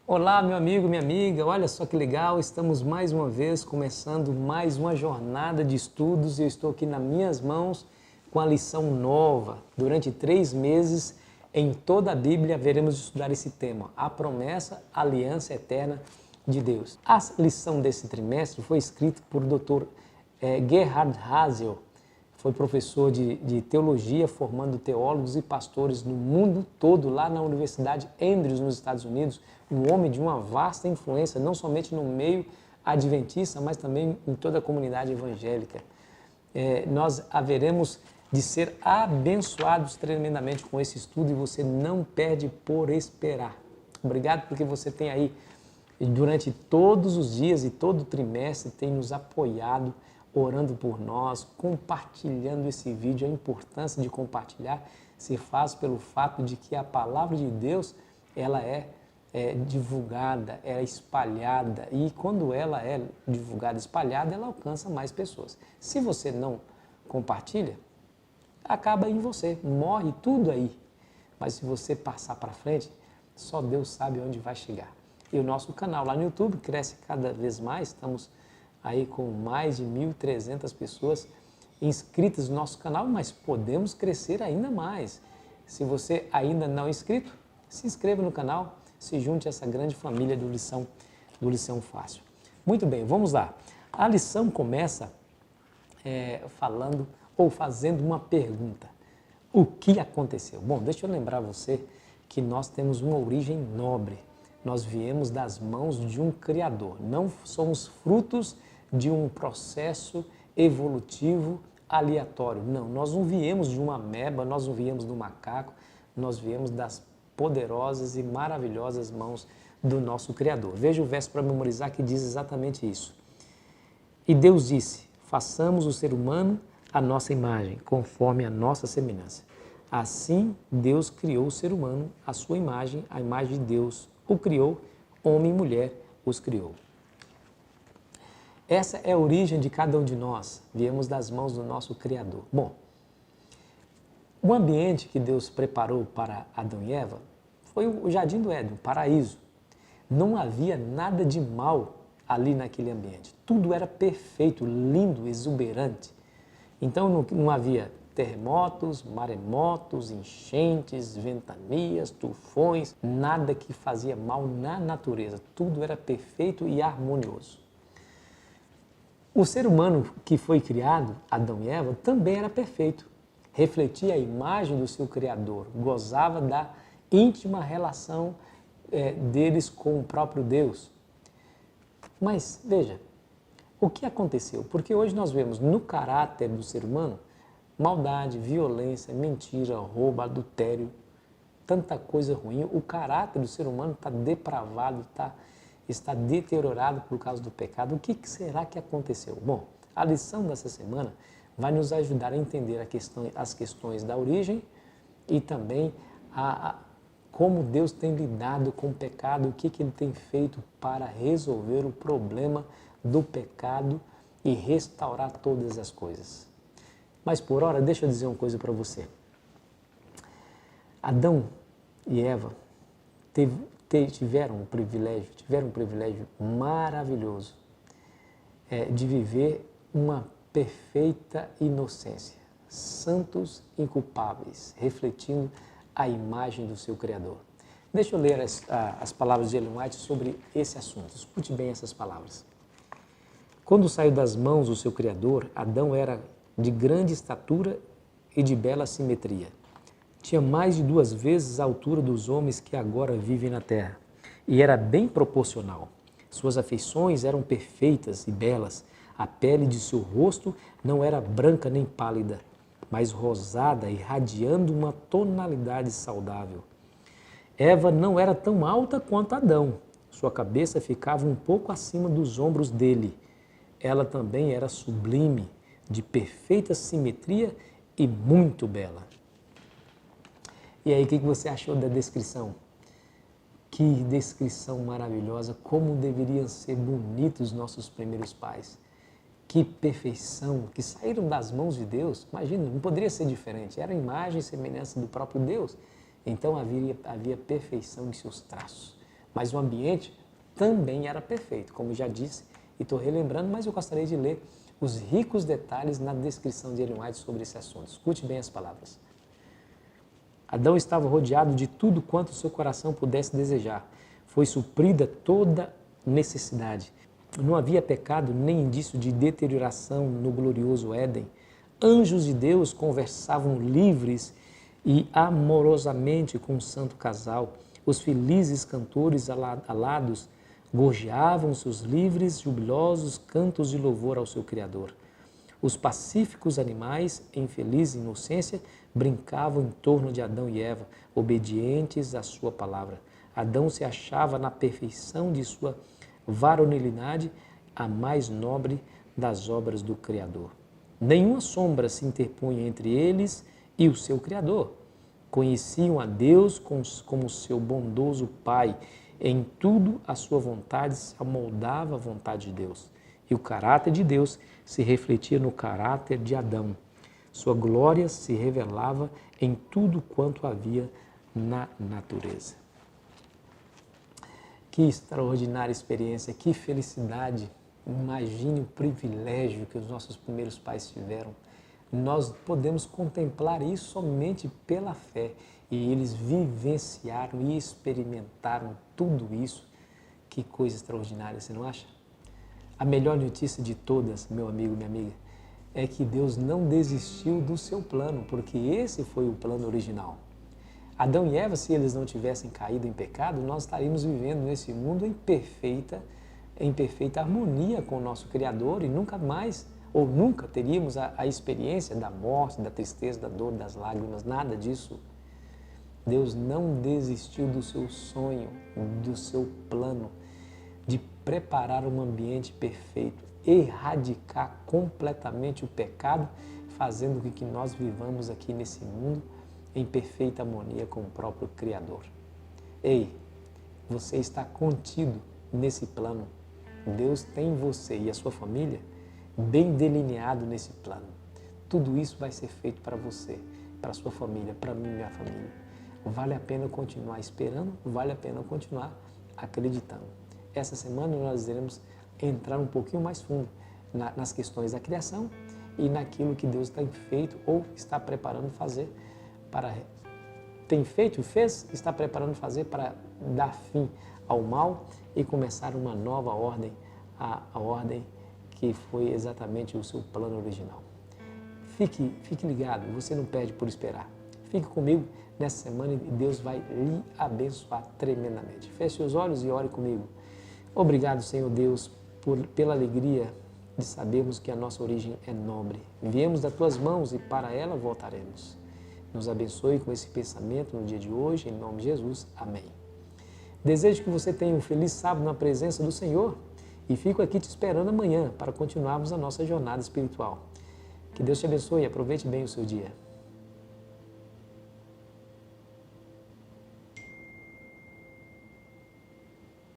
Olá, meu amigo, minha amiga, olha só que legal, estamos mais uma vez começando mais uma jornada de estudos e eu estou aqui nas minhas mãos com a lição nova. Durante 3 meses, em toda a Bíblia, veremos estudar esse tema, a promessa, a aliança eterna de Deus. A lição desse trimestre foi escrita por Dr. Gerhard Hasel. Foi professor de teologia, formando teólogos e pastores no mundo todo, lá na Universidade Andrews, nos Estados Unidos. Um homem de uma vasta influência, não somente no meio adventista, mas também em toda a comunidade evangélica. Nós haveremos de ser abençoados tremendamente com esse estudo e você não perde por esperar. Obrigado porque você tem aí, durante todos os dias e todo o trimestre, tem nos apoiado, orando por nós, compartilhando esse vídeo. A importância de compartilhar se faz pelo fato de que a palavra de Deus ela é divulgada, é espalhada, e quando ela é divulgada, espalhada, ela alcança mais pessoas. Se você não compartilha, acaba em você, morre tudo aí. Mas se você passar para frente, só Deus sabe onde vai chegar. E o nosso canal lá no YouTube cresce cada vez mais, estamos aí com mais de 1.300 pessoas inscritas no nosso canal, mas podemos crescer ainda mais. Se você ainda não é inscrito, se inscreva no canal, se junte a essa grande família do Lição Fácil. Muito bem, vamos lá. A lição começa falando ou fazendo uma pergunta. O que aconteceu? Bom, deixa eu lembrar você que nós temos uma origem nobre. Nós viemos das mãos de um Criador. Não somos frutos de um processo evolutivo aleatório. Não, nós não viemos de uma ameba, nós não viemos do macaco, nós viemos das poderosas e maravilhosas mãos do nosso Criador. Veja o verso para memorizar que diz exatamente isso. E Deus disse, façamos o ser humano à nossa imagem, conforme a nossa semelhança. Assim, Deus criou o ser humano à sua imagem, a imagem de Deus o criou, homem e mulher os criou. Essa é a origem de cada um de nós, viemos das mãos do nosso Criador. Bom, o ambiente que Deus preparou para Adão e Eva foi o Jardim do Éden, o paraíso. Não havia nada de mal ali naquele ambiente. Tudo era perfeito, lindo, exuberante. Então não havia terremotos, maremotos, enchentes, ventanias, tufões, nada que fazia mal na natureza. Tudo era perfeito e harmonioso. O ser humano que foi criado, Adão e Eva, também era perfeito. Refletia a imagem do seu Criador, gozava da íntima relação deles com o próprio Deus. Mas, veja, o que aconteceu? Porque hoje nós vemos no caráter do ser humano maldade, violência, mentira, roubo, adultério, tanta coisa ruim. O caráter do ser humano está depravado, está deteriorado por causa do pecado. O que será que aconteceu? Bom, a lição dessa semana vai nos ajudar a entender as questões da origem e também como Deus tem lidado com o pecado, o que Ele tem feito para resolver o problema do pecado e restaurar todas as coisas. Mas por hora, deixa eu dizer uma coisa para você. Adão e Eva tiveram um privilégio maravilhoso de viver uma perfeita inocência, santos inculpáveis, refletindo a imagem do seu Criador. Deixa eu ler as palavras de Ellen White sobre esse assunto. Escute bem essas palavras. Quando saiu das mãos do seu Criador, Adão era de grande estatura e de bela simetria. Tinha mais de 2 vezes a altura dos homens que agora vivem na terra, e era bem proporcional. Suas afeições eram perfeitas e belas. A pele de seu rosto não era branca nem pálida, mas rosada, irradiando uma tonalidade saudável. Eva não era tão alta quanto Adão. Sua cabeça ficava um pouco acima dos ombros dele. Ela também era sublime, de perfeita simetria e muito bela. E aí, o que você achou da descrição? Que descrição maravilhosa, como deveriam ser bonitos nossos primeiros pais. Que perfeição, que saíram das mãos de Deus. Imagina, não poderia ser diferente, era a imagem e semelhança do próprio Deus. Então havia perfeição em seus traços. mas o ambiente também era perfeito, como já disse, e estou relembrando, mas eu gostaria de ler os ricos detalhes na descrição de Ellen White sobre esse assunto. Escute bem as palavras. Adão estava rodeado de tudo quanto seu coração pudesse desejar. Foi suprida toda necessidade. Não havia pecado nem indício de deterioração no glorioso Éden. Anjos de Deus conversavam livres e amorosamente com o santo casal. Os felizes cantores alados gorjeavam seus livres, jubilosos cantos de louvor ao seu Criador. Os pacíficos animais, em feliz inocência, brincavam em torno de Adão e Eva, obedientes à sua palavra. Adão se achava na perfeição de sua varonilidade, a mais nobre das obras do Criador. Nenhuma sombra se interpunha entre eles e o seu Criador. Conheciam a Deus como seu bondoso Pai. Em tudo a sua vontade se amoldava à vontade de Deus. E o caráter de Deus se refletia no caráter de Adão. Sua glória se revelava em tudo quanto havia na natureza. Que extraordinária experiência, que felicidade. Imagine o privilégio que os nossos primeiros pais tiveram. Nós podemos contemplar isso somente pela fé. E eles vivenciaram e experimentaram tudo isso. Que coisa extraordinária, você não acha? A melhor notícia de todas, meu amigo, minha amiga, é que Deus não desistiu do seu plano, porque esse foi o plano original. Adão e Eva, se eles não tivessem caído em pecado, nós estaríamos vivendo nesse mundo em perfeita harmonia com o nosso Criador e nunca mais, ou nunca teríamos a experiência da morte, da tristeza, da dor, das lágrimas, nada disso. Deus não desistiu do seu sonho, do seu plano de preparar um ambiente perfeito, erradicar completamente o pecado, fazendo com que nós vivamos aqui nesse mundo em perfeita harmonia com o próprio Criador. Ei, você está contido nesse plano. Deus tem você e a sua família bem delineado nesse plano. Tudo isso vai ser feito para você, para a sua família, para mim e minha família. Vale a pena continuar esperando, vale a pena continuar acreditando. Essa semana nós iremos entrar um pouquinho mais fundo nas questões da criação e naquilo que Deus tem feito ou está preparando fazer está preparando fazer para dar fim ao mal e começar uma nova ordem, a ordem que foi exatamente o seu plano original. Fique ligado, você não perde por esperar. Fique comigo nessa semana e Deus vai lhe abençoar tremendamente. Feche os olhos e ore comigo. Obrigado, Senhor Deus, pela alegria de sabermos que a nossa origem é nobre. Viemos das Tuas mãos e para ela voltaremos. Nos abençoe com esse pensamento no dia de hoje, em nome de Jesus. Amém. Desejo que você tenha um feliz sábado na presença do Senhor e fico aqui te esperando amanhã para continuarmos a nossa jornada espiritual. Que Deus te abençoe e aproveite bem o seu dia.